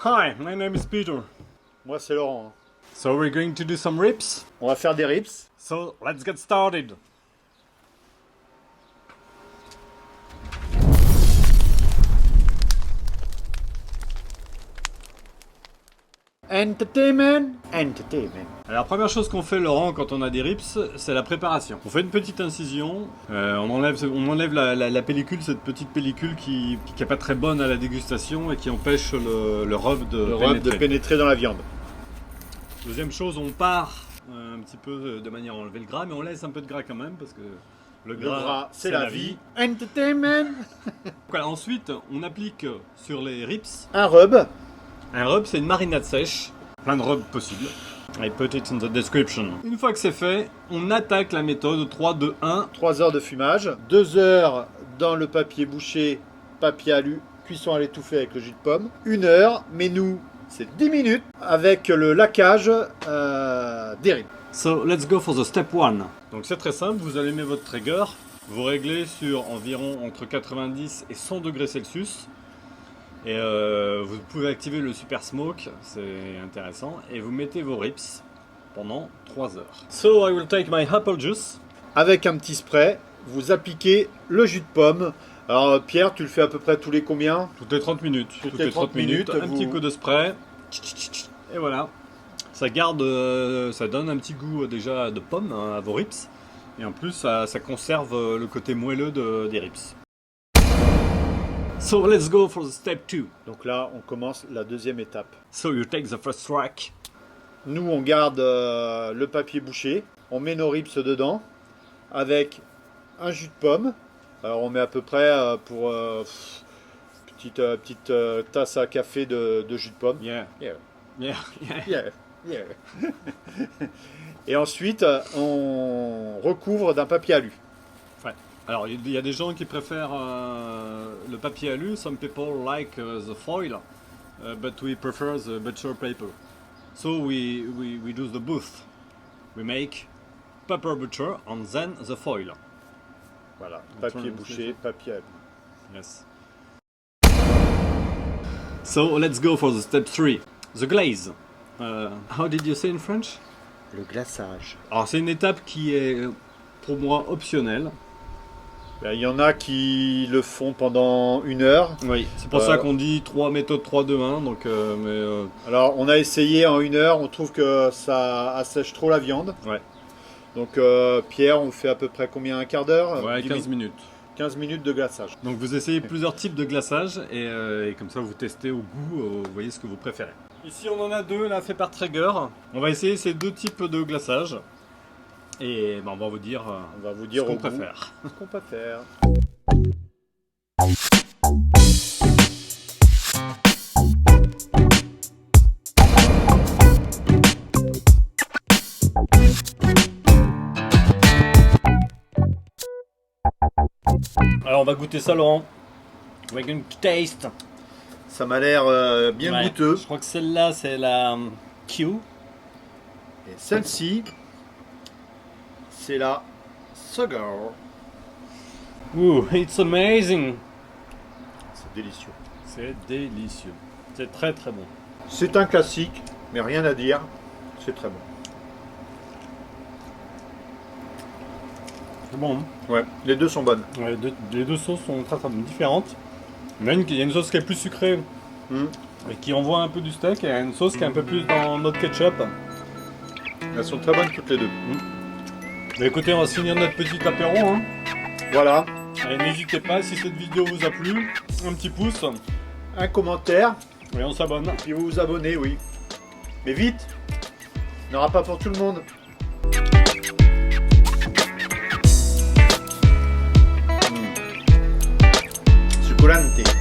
Hi, my name is Peter. Moi, c'est Laurent. So we're going to do some rips. On va faire des rips. So let's get started. Entertainment. Alors, la première chose qu'on fait, Laurent, quand on a des rips, c'est la préparation. On fait une petite incision, on enlève la pellicule, cette petite pellicule qui est pas très bonne à la dégustation et qui empêche le rub de pénétrer dans la viande. Deuxième chose, on part un petit peu de manière à enlever le gras, mais on laisse un peu de gras quand même parce que le gras c'est la vie. Entertainment. Voilà, ensuite, on applique sur les rips Un rub. un rub, c'est une marinade sèche, plein de rubs possibles. I put it in the description. Une fois que c'est fait, on attaque la méthode 3, 2, 1. 3 heures de fumage. 2 heures dans le papier bouché, papier alu, cuisson à l'étouffée avec le jus de pomme. 1 heure, mais nous, c'est 10 minutes avec le laquage des rips. So let's go for the step 1. Donc c'est très simple, vous allumez votre Traeger, vous réglez sur environ entre 90 et 100 degrés Celsius. Et vous pouvez activer le Super Smoke, c'est intéressant, et vous mettez vos rips pendant 3 heures. So I will take my apple juice. Avec un petit spray, vous appliquez le jus de pomme. Alors Pierre, tu le fais à peu près tous les combien? Toutes les 30 minutes. Toutes les 30 minutes, un petit coup de spray. Et voilà. Ça garde, ça donne un petit goût déjà de pomme à vos rips. Et en plus, ça conserve le côté moelleux des rips. So let's go for the step 2. Donc là, on commence la deuxième étape. So you take the first track. Nous, on garde le papier bouché. On met nos rips dedans avec un jus de pomme. Alors on met à peu près pour petite tasse à café de jus de pomme. Yeah. Yeah. Yeah. Yeah. Yeah. Et ensuite, on recouvre d'un papier alu. Alors, il y a des gens qui préfèrent le papier alu. Some people like the foil, but we prefer the butcher paper. So we do the both. We make paper butcher and then the foil. Voilà, papier bouché, papier alu. Yes. So let's go for the step 3. The glaze. How did you say in French? Le glaçage. Alors, c'est une étape qui est pour moi optionnelle. Il y en a qui le font pendant 1 heure. Oui, c'est pour ça qu'on dit 3 méthodes 3, 2, 1. Donc, Alors, on a essayé en 1 heure, on trouve que ça assèche trop la viande. Ouais. Donc, Pierre, on fait à peu près combien? Un quart d'heure? Ouais, 15 minutes. 15 minutes de glaçage. Donc, vous essayez plusieurs types de glaçage et comme ça, vous testez au goût, vous voyez ce que vous préférez. Ici, on en a 2, là, fait par Traeger. On va essayer ces 2 types de glaçage. Et ben, on va vous dire ce qu'on préfère. Ce qu'on préfère. Alors on va goûter ça, Laurent. We're going to taste. Ça m'a l'air bien goûteux. Je crois que celle-là, c'est la Q. Et celle-ci, c'est la Sugar. Ooh, it's amazing. C'est délicieux. C'est délicieux. C'est très très bon. C'est un classique, mais rien à dire. C'est très bon. C'est bon, hein? Ouais, les deux sont bonnes. Ouais, les deux sauces sont très très différentes. Il y a une sauce qui est plus sucrée et qui envoie un peu du steak, et une sauce qui est un peu plus dans notre ketchup. Elles sont très bonnes toutes les deux. Mais écoutez, on va se finir notre petit apéro. Hein. Voilà. Allez, n'hésitez pas, si cette vidéo vous a plu, un petit pouce. Un commentaire. Et on s'abonne. Et vous vous abonnez, oui. Mais vite. Il n'y en aura pas pour tout le monde. Succulente.